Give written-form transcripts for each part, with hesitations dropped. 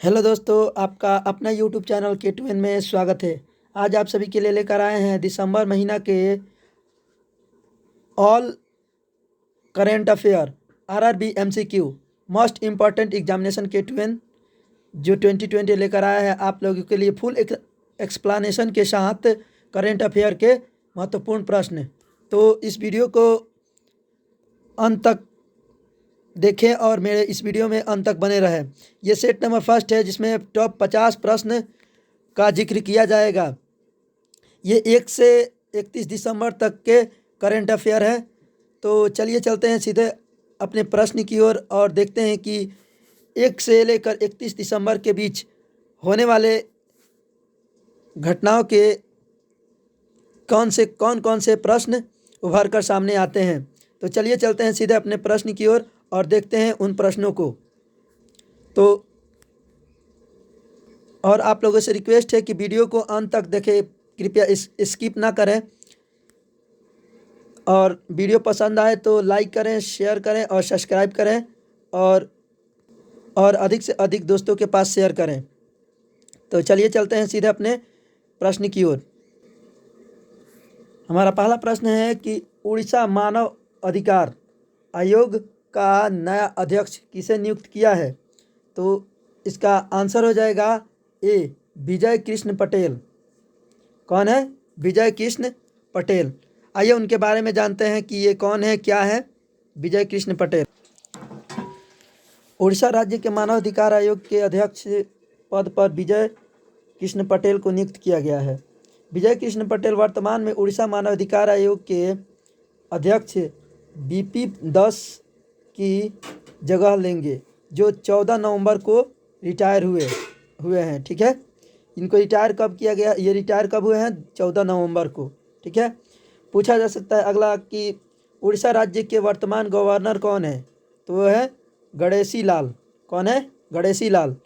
Hello दोस्तों, आपका अपना यूट्यूब चैनल K2N में स्वागत है। आज आप सभी के लिए लेकर आए हैं दिसंबर महीना के all current affair RRB MCQ most important examination K2N जो 2020 लेकर आया है आप लोगों के लिए फुल एक्सप्लेनेशन के साथ करेंट अफेयर के महत्वपूर्ण प्रश्न। तो इस वीडियो को अंत तक देखें और मेरे इस वीडियो में अंत तक बने रहें। ये सेट नंबर फर्स्ट है जिसमें टॉप 50 प्रश्न का जिक्र किया जाएगा। ये 1 से 31 दिसंबर तक के करेंट अफेयर है। तो चलिए चलते हैं सीधे अपने प्रश्न की ओर और देखते हैं कि 1 से लेकर 31 दिसंबर के बीच होने वाले घटनाओं के कौन कौन से प्रश्न उभर कर सामने आते हैं। तो चलिए चलते हैं सीधे अपने प्रश्न की ओर और देखते हैं उन प्रश्नों को। तो और आप लोगों से रिक्वेस्ट है कि वीडियो को अंत तक देखें, कृपया स्किप ना करें। और वीडियो पसंद आए तो लाइक करें, शेयर करें और सब्सक्राइब करें और अधिक से अधिक दोस्तों के पास शेयर करें। तो चलिए चलते हैं सीधे अपने प्रश्न की ओर। हमारा पहला प्रश्न है कि उड़ीसा मानव अधिकार आयोग का नया अध्यक्ष किसे नियुक्त किया है। तो इसका आंसर हो जाएगा ए विजय कृष्ण पटेल। कौन है? विजय कृष्ण पटेल। आइए उनके बारे में जानते हैं कि ये कौन है, क्या है विजय कृष्ण पटेल। उड़ीसा राज्य के मानव अधिकार आयोग के अध्यक्ष पद पर विजय कृष्ण पटेल को नियुक्त किया गया है। विजय कृष्ण पटेल वर्तमान में उड़ीसा मानव अधिकार आयोग के अध्यक्ष BP 10 की जगह लेंगे, जो 14 नवंबर को रिटायर हुए हैं। ठीक है, इनको रिटायर कब किया गया? ये रिटायर कब हुए हैं? 14 नवंबर को। ठीक है। पूछा जा सकता है अगला कि उड़ीसा राज्य के वर्तमान गवर्नर कौन है। तो वो है गणेशी लाल। कौन है? गणेशी लाल।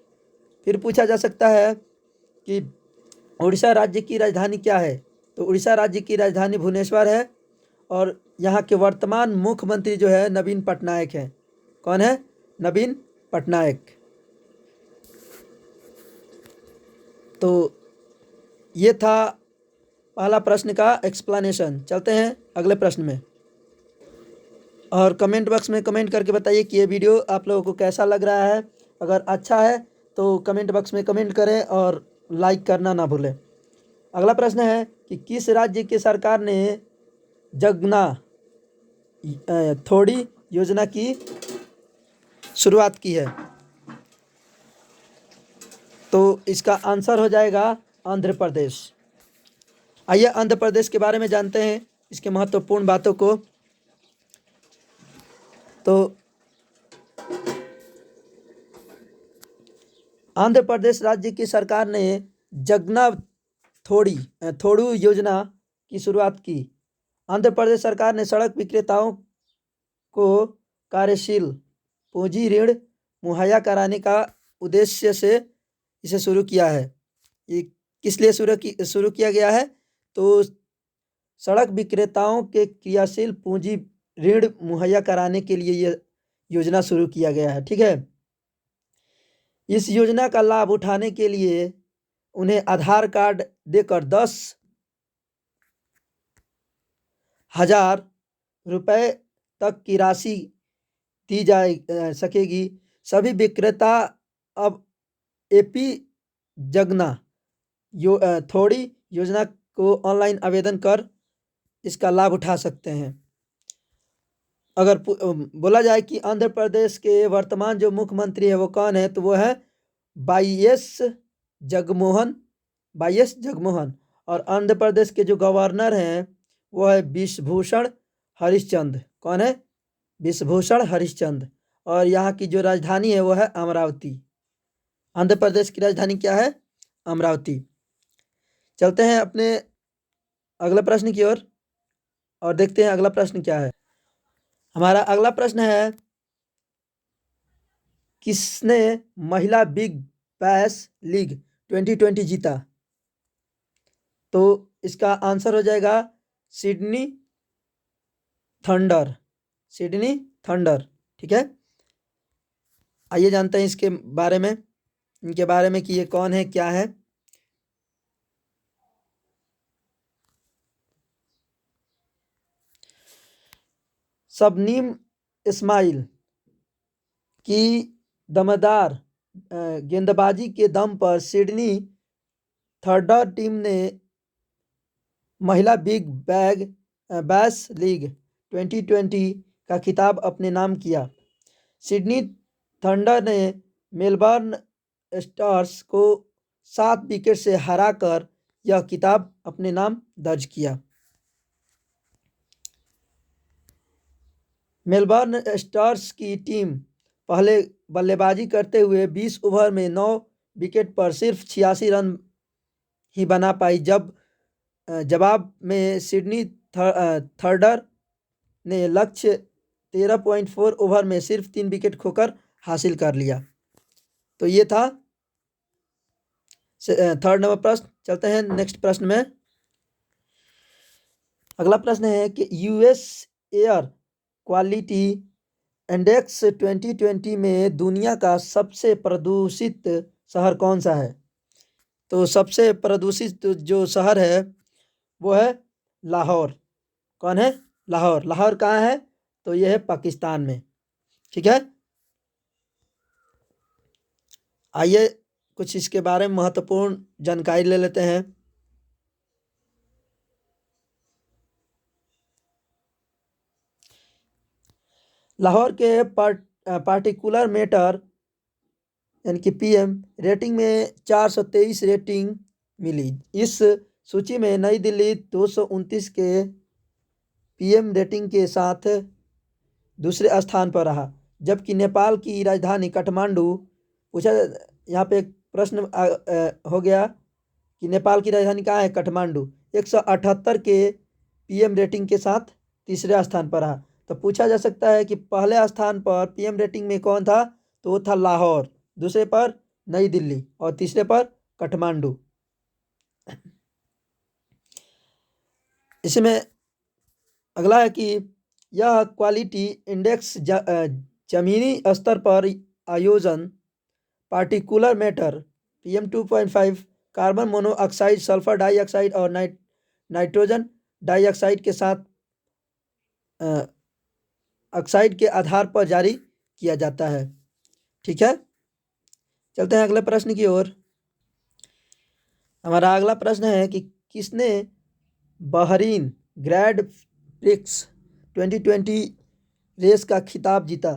फिर पूछा जा सकता है कि उड़ीसा राज्य की राजधानी क्या है। तो उड़ीसा राज्य की राजधानी भुवनेश्वर है और यहाँ के वर्तमान मुख्यमंत्री जो है नवीन पटनायक हैं। कौन है? नवीन पटनायक। तो ये था पहला प्रश्न का एक्सप्लेनेशन। चलते हैं अगले प्रश्न में और कमेंट बॉक्स में कमेंट करके बताइए कि ये वीडियो आप लोगों को कैसा लग रहा है। अगर अच्छा है तो कमेंट बॉक्स में कमेंट करें और लाइक करना ना भूलें। अगला प्रश्न है कि किस राज्य की सरकार ने जगना थोड़ी योजना की शुरुआत की है। तो इसका आंसर हो जाएगा आंध्र प्रदेश। आइए आंध्र प्रदेश के बारे में जानते हैं, इसके महत्वपूर्ण बातों को। तो आंध्र प्रदेश राज्य की सरकार ने जगना थोड़ू योजना की शुरुआत की। आंध्र प्रदेश सरकार ने सड़क विक्रेताओं को कार्यशील पूंजी ऋण मुहैया कराने का उद्देश्य से इसे शुरू किया है। ये किस लिए शुरू किया गया है? तो सड़क विक्रेताओं के क्रियाशील पूंजी ऋण मुहैया कराने के लिए ये योजना शुरू किया गया है। ठीक है। इस योजना का लाभ उठाने के लिए उन्हें आधार कार्ड देकर 10,000 रुपये तक की राशि दी जा सकेगी। सभी विक्रेता अब AP जगना थोड़ी योजना को ऑनलाइन आवेदन कर इसका लाभ उठा सकते हैं। अगर बोला जाए कि आंध्र प्रदेश के वर्तमान जो मुख्यमंत्री है वो कौन है, तो वो है वाई एस जगमोहन। और आंध्र प्रदेश के जो गवर्नर हैं वो है बिश्वभूषण हरिश्चंद्र। कौन है? बिश्वभूषण हरिश्चंद्र। और यहाँ की जो राजधानी है वो है अमरावती। आंध्र प्रदेश की राजधानी क्या है? अमरावती। चलते हैं अपने अगले प्रश्न की ओर और देखते हैं अगला प्रश्न क्या है। हमारा अगला प्रश्न है किसने महिला बिग बैश लीग 2020 जीता। तो इसका आंसर हो जाएगा सिडनी थंडर। Sydney thunder. ठीक है। आइए जानते हैं इसके बारे में। इनके बारे में कि ये कौन है, क्या है। शबनीम इस्माइल की दमदार गेंदबाजी के दम पर सिडनी थंडर टीम ने महिला बिग बैश लीग 2020 का खिताब अपने नाम किया। सिडनी थंडर ने मेलबर्न स्टार्स को 7 विकेट से हराकर यह खिताब अपने नाम दर्ज किया। मेलबर्न स्टार्स की टीम पहले बल्लेबाजी करते हुए 20 ओवर में 9 विकेट पर सिर्फ 86 रन ही बना पाई, जब जवाब में सिडनी थंडर ने लक्ष्य 13.4 ओवर में सिर्फ 3 विकेट खोकर हासिल कर लिया। तो ये था थर्ड नंबर प्रश्न। चलते हैं नेक्स्ट प्रश्न में। अगला प्रश्न है कि यूएस एयर क्वालिटी इंडेक्स 2020 में दुनिया का सबसे प्रदूषित शहर कौन सा है? तो सबसे प्रदूषित जो शहर है वो है लाहौर। कौन है? लाहौर। लाहौर कहाँ है? तो यह है पाकिस्तान में। ठीक है, आइए कुछ इसके बारे में महत्वपूर्ण जानकारी ले लेते हैं। लाहौर के पार्टिकुलर मैटर यानी कि पीएम रेटिंग में 423 रेटिंग मिली। इस सूची में नई दिल्ली 229 के पीएम रेटिंग के साथ दूसरे स्थान पर रहा, जबकि नेपाल की राजधानी काठमांडू पूछा। यहाँ पे एक प्रश्न हो गया कि नेपाल की राजधानी कहाँ है? काठमांडू। 178 के पीएम रेटिंग के साथ तीसरे स्थान पर रहा। तो पूछा जा सकता है कि पहले स्थान पर पीएम रेटिंग में कौन था? तो वो था लाहौर, दूसरे पर नई दिल्ली और तीसरे पर काठमांडू। इसमें अगला है कि यह क्वालिटी इंडेक्स जमीनी स्तर पर आयोजन particular matter PM 2.5 carbon monoxide, sulphur dioxide और नाइट्रोजन डाइऑक्साइड के साथ ऑक्साइड के आधार पर जारी किया जाता है। ठीक है, चलते हैं अगले प्रश्न की ओर। हमारा अगला प्रश्न है कि किसने बहरीन ग्रैंड प्रिक्स 2020 रेस का खिताब जीता?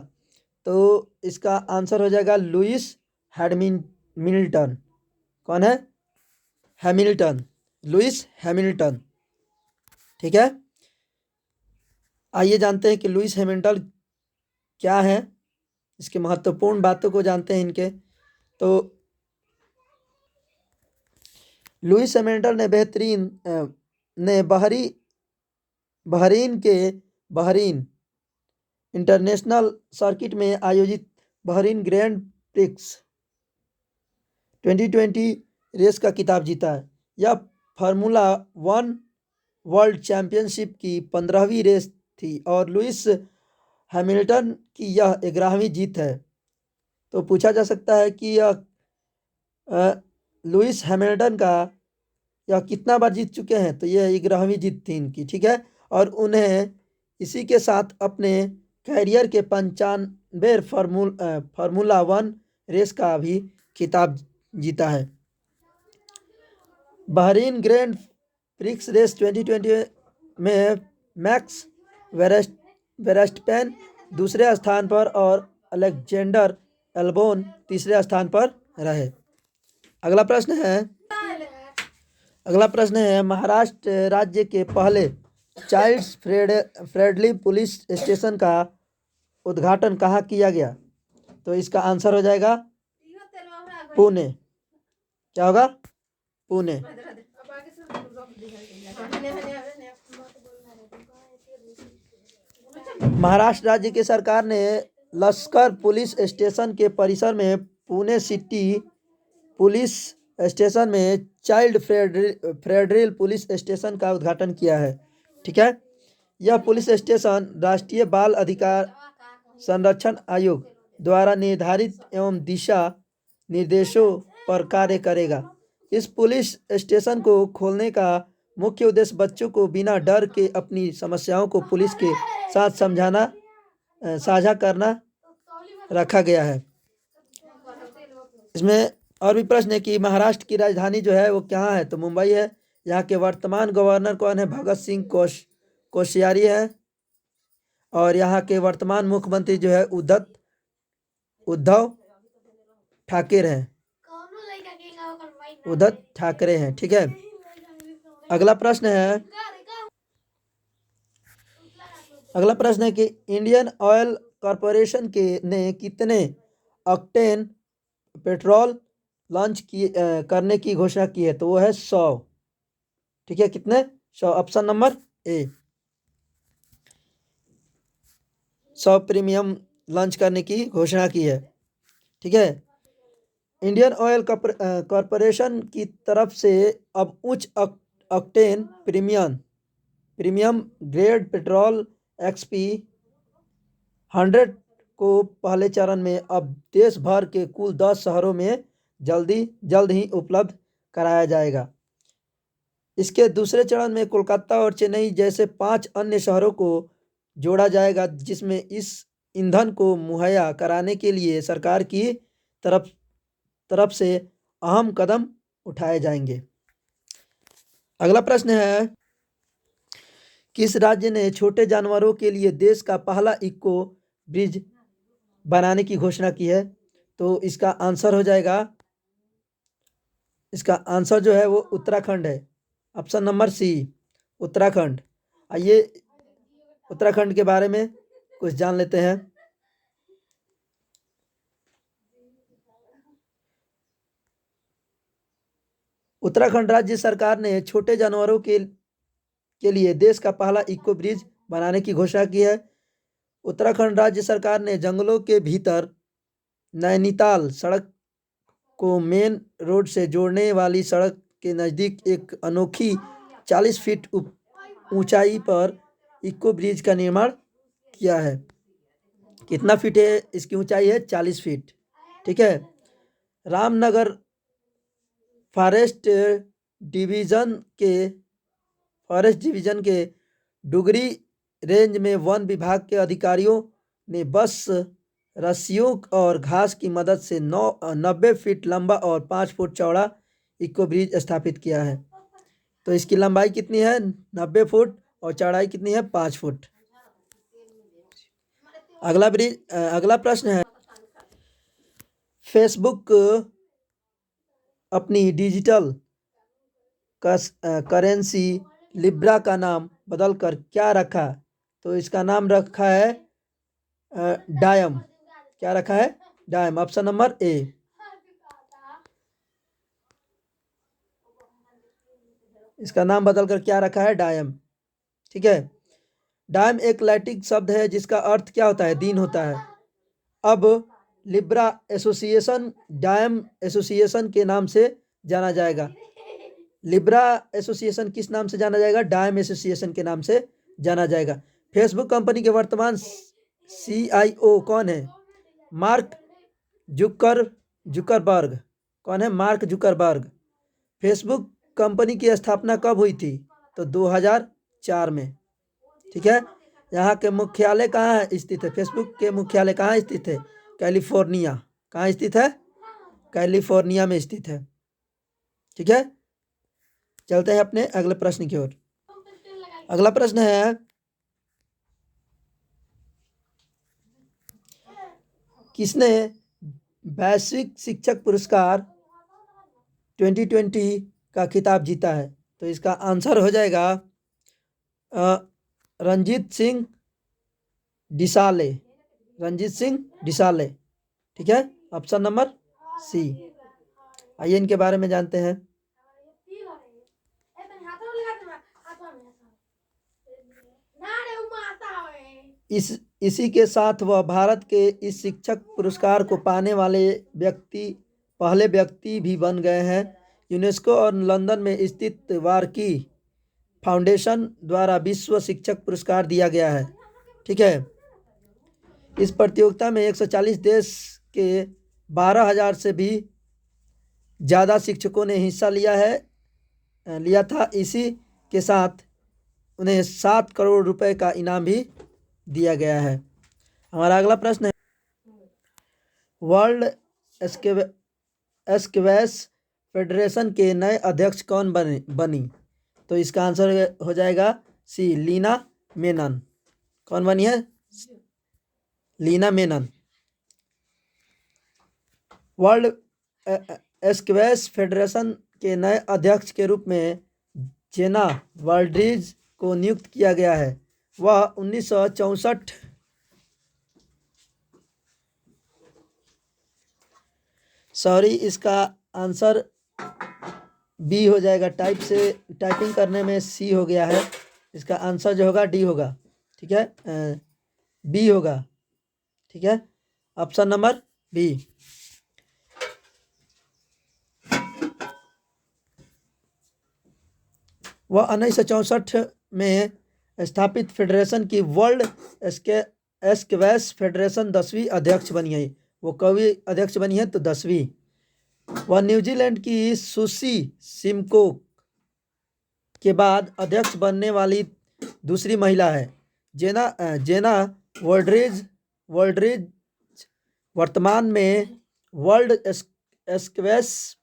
तो इसका आंसर हो जाएगा लुइस हैमिल्टन। कौन है? Hamilton, Lewis Hamilton. ठीक है, आइए जानते हैं कि लुइस हैमिल्टन क्या है, इसके महत्वपूर्ण बातों को जानते हैं इनके। तो लुइस हैमिल्टन ने बहरीन के बहरीन इंटरनेशनल सर्किट में आयोजित बहरीन ग्रैंड प्रिक्स 2020 रेस का खिताब जीता है। यह फार्मूला 1 वर्ल्ड चैंपियनशिप की 15वीं रेस थी और लुइस हैमिल्टन की यह 11वीं जीत है। तो पूछा जा सकता है कि यह लुइस हैमिल्टन का यह कितना बार जीत चुके हैं? तो यह 11वीं जीत थी इनकी। ठीक है, और उन्हें इसी के साथ अपने कैरियर के 95 फार्मूला 1 रेस का भी खिताब जीता है। बहरीन ग्रैंड प्रिक्स रेस 2020 में मैक्स वेरस्टैपेन दूसरे स्थान पर और अलेक्जेंडर एल्बोन तीसरे स्थान पर रहे। अगला प्रश्न है महाराष्ट्र राज्य के पहले चाइल्ड फ्रेंडली पुलिस स्टेशन का उद्घाटन कहाँ किया गया? तो इसका आंसर हो जाएगा पुणे। क्या होगा? पुणे। महाराष्ट्र राज्य की सरकार ने लश्कर पुलिस स्टेशन के परिसर में पुणे सिटी पुलिस स्टेशन में चाइल्ड फ्रेंडली पुलिस स्टेशन का उद्घाटन किया है। ठीक है, यह पुलिस स्टेशन राष्ट्रीय बाल अधिकार संरक्षण आयोग द्वारा निर्धारित एवं दिशा निर्देशों पर कार्य करेगा। इस पुलिस स्टेशन को खोलने का मुख्य उद्देश्य बच्चों को बिना डर के अपनी समस्याओं को पुलिस के साथ साझा करना रखा गया है। इसमें और भी प्रश्न है कि महाराष्ट्र की राजधानी जो है वो कहाँ है, तो मुंबई है। यहाँ के वर्तमान गवर्नर कौन है, भगत सिंह कोश्यारी है। और यहाँ के वर्तमान मुख्यमंत्री जो है उद्धव ठाकरे हैं, उद्धव ठाकरे हैं। ठीक है, अगला प्रश्न है कि इंडियन ऑयल कॉरपोरेशन ने कितने ऑक्टेन पेट्रोल लॉन्च करने की घोषणा की है, तो वो है 100। ठीक है, कितने, 100। Option number A, 100 premium launch करने की घोषणा की है। ठीक है, इंडियन ऑयल कॉरपोरेशन की तरफ से अब उच्च octane premium grade petrol XP 100 को पहले चरण में अब देश भर के कुल 10 शहरों में जल्द ही उपलब्ध कराया जाएगा। इसके दूसरे चरण में कोलकाता और चेन्नई जैसे 5 अन्य शहरों को जोड़ा जाएगा, जिसमें इस ईंधन को मुहैया कराने के लिए सरकार की तरफ से अहम कदम उठाए जाएंगे। अगला प्रश्न है, किस राज्य ने छोटे जानवरों के लिए देश का पहला इको ब्रिज बनाने की घोषणा की है, तो इसका आंसर जो है वो उत्तराखंड है। Option number C, Uttarakhand. आइए उत्तराखंड के बारे में कुछ जान लेते हैं। उत्तराखंड राज्य सरकार ने छोटे जानवरों के लिए देश का पहला इको ब्रिज बनाने की घोषणा की है। उत्तराखंड राज्य सरकार ने जंगलों के भीतर नैनीताल सड़क को मेन रोड से जोड़ने वाली सड़क के नज़दीक एक अनोखी 40 फीट ऊंचाई पर इको ब्रिज का निर्माण किया है। कितना फीट है इसकी ऊंचाई है, 40 फीट। ठीक है, रामनगर फॉरेस्ट डिवीजन के डुगरी रेंज में वन विभाग के अधिकारियों ने बस रस्सियों और घास की मदद से 90 फीट लंबा और 5 फुट चौड़ा इको ब्रिज स्थापित किया है। तो इसकी लंबाई कितनी है, 90 फुट, और चौड़ाई कितनी है, 5 फुट। अगला प्रश्न है, फेसबुक अपनी डिजिटल करेंसी लिब्रा का नाम बदलकर क्या रखा, तो इसका नाम रखा है डायम। क्या रखा है, डायम। Option number A. इसका नाम बदलकर क्या रखा है, डायम। ठीक है, डायम एक लैटिन शब्द है जिसका अर्थ क्या होता है, दिन होता है। अब लिब्रा एसोसिएशन डायम एसोसिएशन के नाम से जाना जाएगा। लिब्रा एसोसिएशन किस नाम से जाना जाएगा, डायम एसोसिएशन के नाम से जाना जाएगा। फेसबुक कंपनी के वर्तमान CIO कौन है, मार्क जुकरबर्ग। कौन है, मार्क जुकरबर्ग। फेसबुक कंपनी की स्थापना कब हुई थी, तो 2004 में। ठीक है, यहाँ के मुख्यालय कहाँ है स्थित है, फेसबुक के मुख्यालय कहाँ स्थित है, कैलिफोर्निया। कहाँ स्थित है, कैलिफोर्निया में स्थित है। ठीक है, चलते हैं अपने अगले प्रश्न की ओर। अगला प्रश्न है, किसने वैश्विक शिक्षक पुरस्कार 2020 का खिताब जीता है, तो इसका आंसर हो जाएगा रंजीत सिंह डिसाले। ठीक है, ऑप्शन नंबर सी। आइए इनके बारे में जानते हैं। इसी के साथ वह भारत के इस शिक्षक पुरस्कार को पाने वाले पहले व्यक्ति भी बन गए हैं। यूनेस्को और लंदन में स्थित वार्की फाउंडेशन द्वारा विश्व शिक्षक पुरस्कार दिया गया है। ठीक है, इस प्रतियोगिता में 140 देश के 12,000 से भी ज़्यादा शिक्षकों ने हिस्सा लिया था। इसी के साथ उन्हें 7 करोड़ रुपए का इनाम भी दिया गया है। हमारा अगला प्रश्न है, वर्ल्ड स्क्वैश फेडरेशन के नए अध्यक्ष कौन बनी? तो इसका आंसर हो जाएगा सी, लीना मेनन। कौन बनी है? Leena Menon. World Squash Federation के नए अध्यक्ष के रूप में जेना वाल्ड्रिज को नियुक्त किया गया है। वह 1964 सॉरी, इसका आंसर बी हो जाएगा। टाइपिंग करने में सी हो गया है। इसका आंसर जो होगा डी होगा। ठीक है, बी होगा। ठीक है, ऑप्शन नंबर बी। वह 1964 में स्थापित फेडरेशन की वर्ल्ड स्क्वैश फेडरेशन 10वीं अध्यक्ष बनी है। वो कभी अध्यक्ष बनी है? तो 10वीं। वह न्यूजीलैंड की सुसी सिमको के बाद अध्यक्ष बनने वाली दूसरी महिला है। जेना वर्ल्ड्रिज वर्तमान में वर्ल्ड स्क्वैश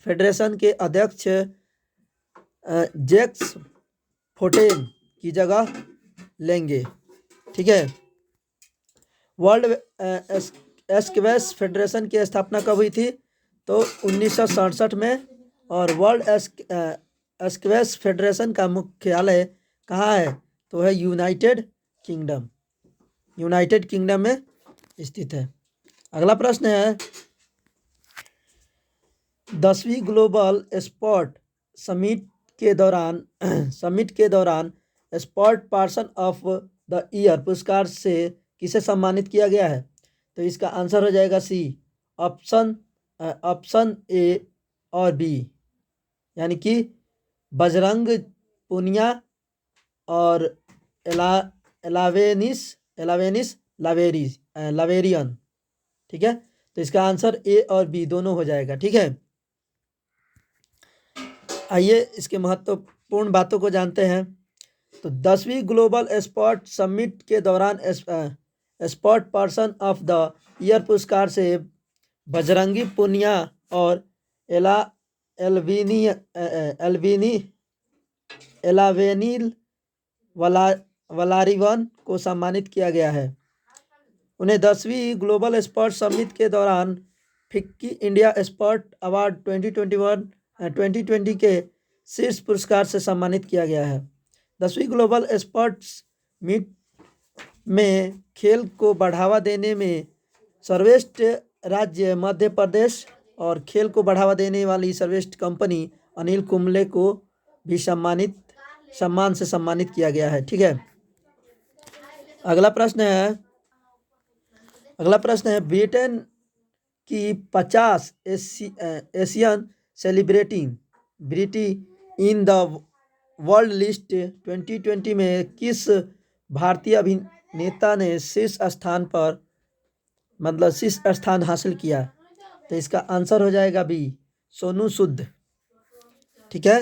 फेडरेशन के अध्यक्ष जैक्स फोटेन की जगह लेंगे। ठीक है, वर्ल्ड स्क्वैश फेडरेशन की स्थापना कब हुई थी? तो 1967 में। और वर्ल्ड स्क्वैश फेडरेशन का मुख्यालय कहाँ है? तो है यूनाइटेड किंगडम में स्थित है। अगला प्रश्न है, 10वीं ग्लोबल स्पोर्ट समिट के दौरान sport person of the year पुरस्कार से किसे सम्मानित किया गया है? तो इसका आंसर हो जाएगा सी, ऑप्शन ए और बी, यानी कि बजरंग पुनिया और लावेरियन। ठीक है, तो इसका आंसर ए और बी दोनों हो जाएगा। ठीक है, आइए इसके महत्वपूर्ण बातों को जानते हैं। तो 10वीं ग्लोबल स्पोर्ट समिट के दौरान sport person of the year पुरस्कार से बजरंगी पुनिया और एलावेनिल वलारिवन को सम्मानित किया गया है। उन्हें 10वीं ग्लोबल स्पोर्ट समिट के दौरान फिक्की इंडिया स्पोर्ट अवार्ड 2020 के शीर्ष पुरस्कार से सम्मानित किया गया है। 10वीं ग्लोबल स्पोर्ट्स मीट में खेल को बढ़ावा देने में सर्वश्रेष्ठ राज्य मध्य प्रदेश और खेल को बढ़ावा देने वाली सर्वश्रेष्ठ कंपनी अनिल कुंबले को भी सम्मान से सम्मानित किया गया है। ठीक है, अगला प्रश्न है, ब्रिटेन की 50 Asian celebrity in the world list 2020 में किस भारतीय अभिनेता ने शीर्ष स्थान हासिल किया? तो इसका आंसर हो जाएगा बी, सोनू सूद। ठीक है,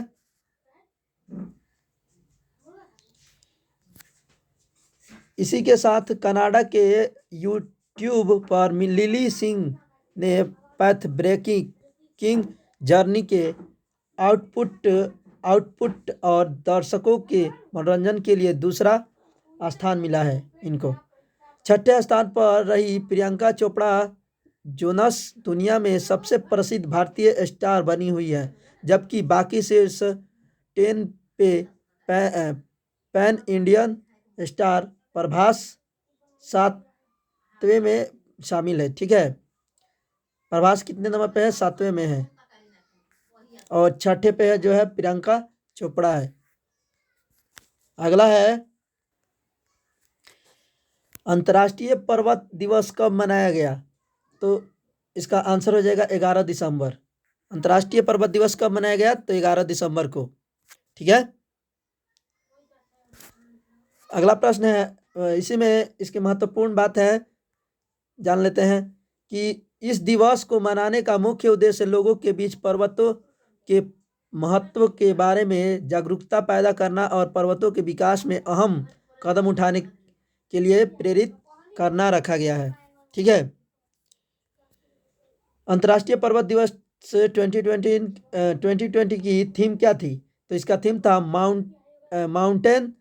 इसी के साथ कनाडा के यूट्यूब पर लिली सिंह ने पैथ ब्रेकिंग जर्नी के आउटपुट और दर्शकों के मनोरंजन के लिए दूसरा स्थान मिला है इनको। 6ठे स्थान पर रही प्रियंका चोपड़ा जोनस दुनिया में सबसे प्रसिद्ध भारतीय स्टार बनी हुई है, जबकि बाकी शीर्ष 10 पे पैन इंडियन स्टार प्रभास 7वें में शामिल है। ठीक है, प्रभास कितने नंबर पे है? 7वें में है। और 6ठे पे है जो है प्रियंका चोपड़ा है। अगला है, अंतर्राष्ट्रीय पर्वत दिवस कब मनाया गया? तो इसका आंसर हो जाएगा 11 दिसंबर। अंतर्राष्ट्रीय पर्वत दिवस कब मनाया गया? तो 11 दिसंबर को। ठीक है, अगला प्रश्न है, इसी में इसकी महत्वपूर्ण बात है, जान लेते हैं कि इस दिवस को मनाने का मुख्य उद्देश्य लोगों के बीच पर्वतों के महत्व के बारे में जागरूकता पैदा करना और पर्वतों के विकास में अहम कदम उठाने के लिए प्रेरित करना रखा गया है। ठीक है। अंतर्राष्ट्रीय पर्वत दिवस 2020 की थीम क्या थी? तो इसका थीम था माउंटेन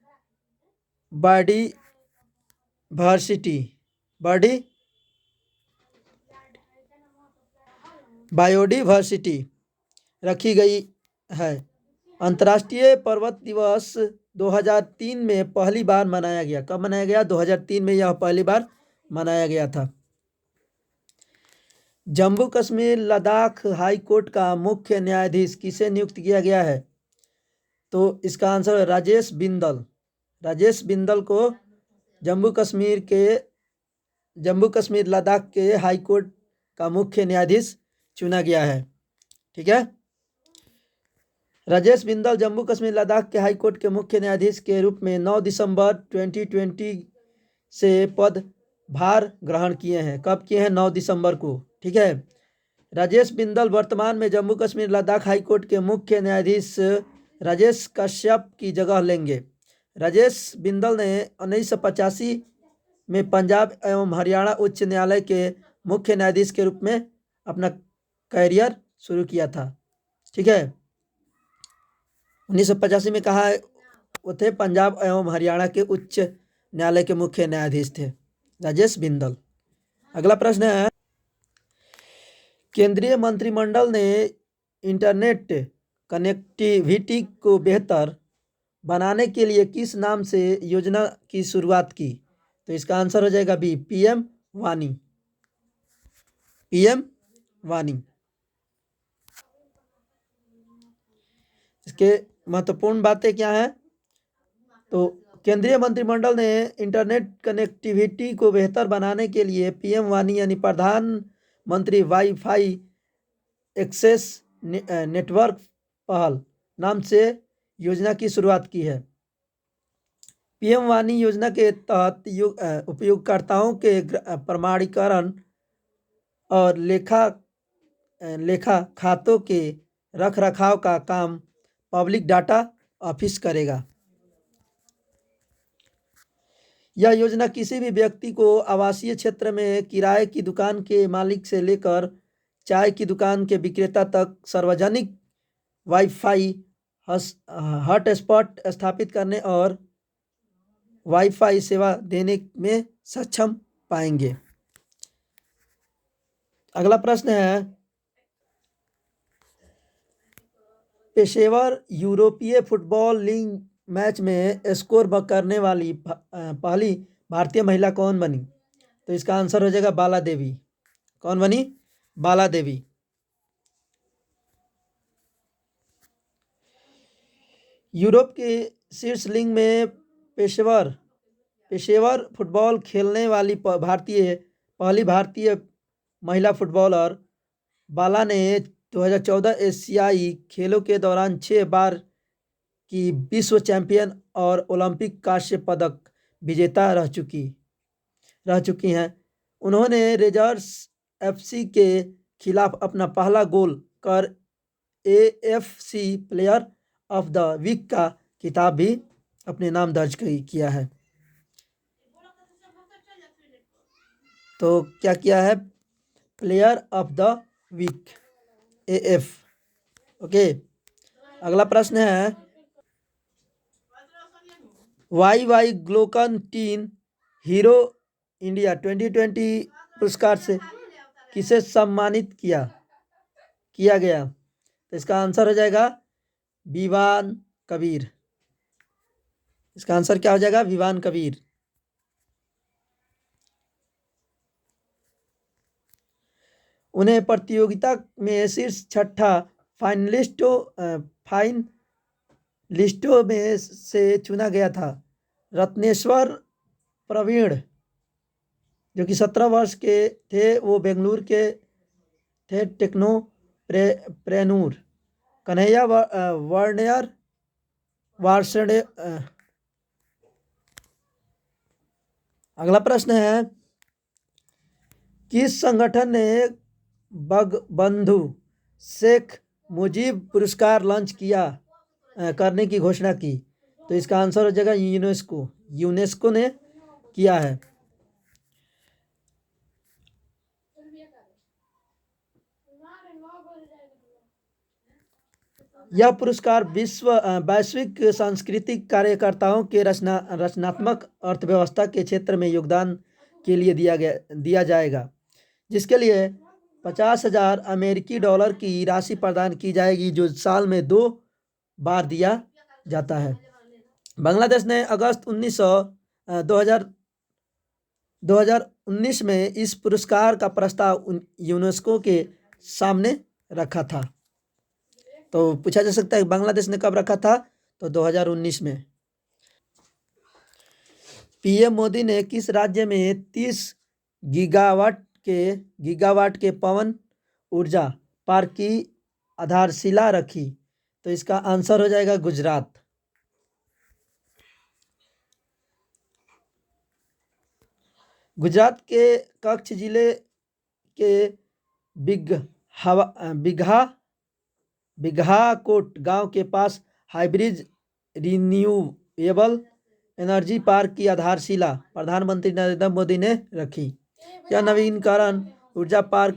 बायोडिवर्सिटी बायोडिवर्सिटी रखी गई है। अंतर्राष्ट्रीय पर्वत दिवस 2003 में पहली बार मनाया गया। कब मनाया गया? 2003 में यह पहली बार मनाया गया था। जम्मू कश्मीर लद्दाख हाई कोर्ट का मुख्य न्यायाधीश किसे नियुक्त किया गया है? तो इसका आंसर है राजेश बिंदल। राजेश बिंदल को जम्मू कश्मीर लद्दाख के हाई कोर्ट का मुख्य न्यायाधीश चुना गया है। ठीक है। राजेश बिंदल जम्मू कश्मीर लद्दाख के हाई कोर्ट के मुख्य न्यायाधीश के रूप में 9 दिसंबर 2020 से पदभार ग्रहण किए हैं। कब किए हैं? 9 दिसंबर को। ठीक है। राजेश बिंदल वर्तमान में जम्मू कश्मीर लद्दाख हाई कोर्ट के मुख्य न्यायाधीश राजेश कश्यप की जगह लेंगे। राजेश बिंदल ने 1985 में पंजाब एवं हरियाणा उच्च न्यायालय के मुख्य न्यायाधीश के रूप में अपना करियर शुरू किया था। ठीक है। 1985 में कहा वो थे पंजाब एवं हरियाणा के उच्च न्यायालय के मुख्य न्यायाधीश थे राजेश बिंदल। अगला प्रश्न है, केंद्रीय मंत्रिमंडल ने इंटरनेट कनेक्टिविटी को बेहतर बनाने के लिए किस नाम से योजना की शुरुआत की? तो इसका आंसर हो जाएगा बी, पीएम वानी। पीएम वानी। इसके महत्वपूर्ण बातें क्या हैं? तो केंद्रीय मंत्रिमंडल ने इंटरनेट कनेक्टिविटी को बेहतर बनाने के लिए पीएम वानी यानी प्रधानमंत्री वाईफाई एक्सेस नेटवर्क पहल नाम से योजना की शुरुआत की है। पीएम वानी योजना के तहत उपयोगकर्ताओं के प्रमाणीकरण और लेखा खातों के रख रखाव का काम पब्लिक डाटा ऑफिस करेगा। यह योजना किसी भी व्यक्ति को आवासीय क्षेत्र में किराए की दुकान के मालिक से लेकर चाय की दुकान के विक्रेता तक सार्वजनिक वाईफाई हॉटस्पॉट स्थापित करने और वाईफाई सेवा देने में सक्षम पाएंगे। अगला प्रश्न है, पेशेवर यूरोपीय फुटबॉल लीग मैच में स्कोर करने वाली पहली भारतीय महिला कौन बनी? तो इसका आंसर हो जाएगा बाला देवी। कौन बनी? बाला देवी। यूरोप के शीर्ष लीग में पेशेवर फुटबॉल खेलने वाली पहली भारतीय महिला फुटबॉलर बाला ने 2014 एशियाई खेलों के दौरान 6 बार की विश्व चैंपियन और ओलंपिक कांस्य पदक विजेता रह चुकी हैं। उन्होंने रेंजर्स एफसी के खिलाफ अपना पहला गोल कर AFC player of the week का खिताब भी अपने नाम दर्ज किया है। तो क्या किया है? Player of the week, AF. Okay. अगला प्रश्न है, वाई ग्लोकन टीन हीरो इंडिया 2020 पुरस्कार से किसे सम्मानित किया गया? तो इसका आंसर हो जाएगा विवान कबीर। इसका आंसर क्या हो जाएगा? विवान कबीर। उन्हें प्रतियोगिता में शीर्ष 6ठा फाइनलिस्टों में से चुना गया था। रत्नेश्वर प्रवीण जो कि 17 वर्ष के थे, वो बेंगलुरु के थे टेक्नो प्रेनूर। कन्हैया वार्षणे। अगला प्रश्न है, किस संगठन ने बंगबंधु शेख मुजीब पुरस्कार लॉन्च करने की घोषणा की। तो इसका आंसर हो जाएगा यूनेस्को। यूनेस्को ने किया है। यह पुरस्कार वैश्विक सांस्कृतिक कार्यकर्ताओं के रचनात्मक अर्थव्यवस्था के क्षेत्र में योगदान के लिए दिया जाएगा, जिसके लिए 50,000 अमेरिकी डॉलर की राशि प्रदान की जाएगी, जो साल में 2 बार दिया जाता है। बांग्लादेश ने अगस्त 2019 में इस पुरस्कार का प्रस्ताव यूनेस्को के सामने रखा था। तो पूछा जा सकता है बांग्लादेश ने कब रखा था, तो 2019 में। पीएम मोदी ने किस राज्य में 30 गीगावाट के पवन ऊर्जा पार्क की आधारशिला रखी? तो इसका आंसर हो जाएगा गुजरात। गुजरात के कच्छ जिले के बिघाकोट गांव के पास हाइब्रिड रिन्यूएबल एनर्जी पार्क की आधारशिला प्रधानमंत्री नरेंद्र मोदी ने रखी। यह नवीकरण ऊर्जा पार्क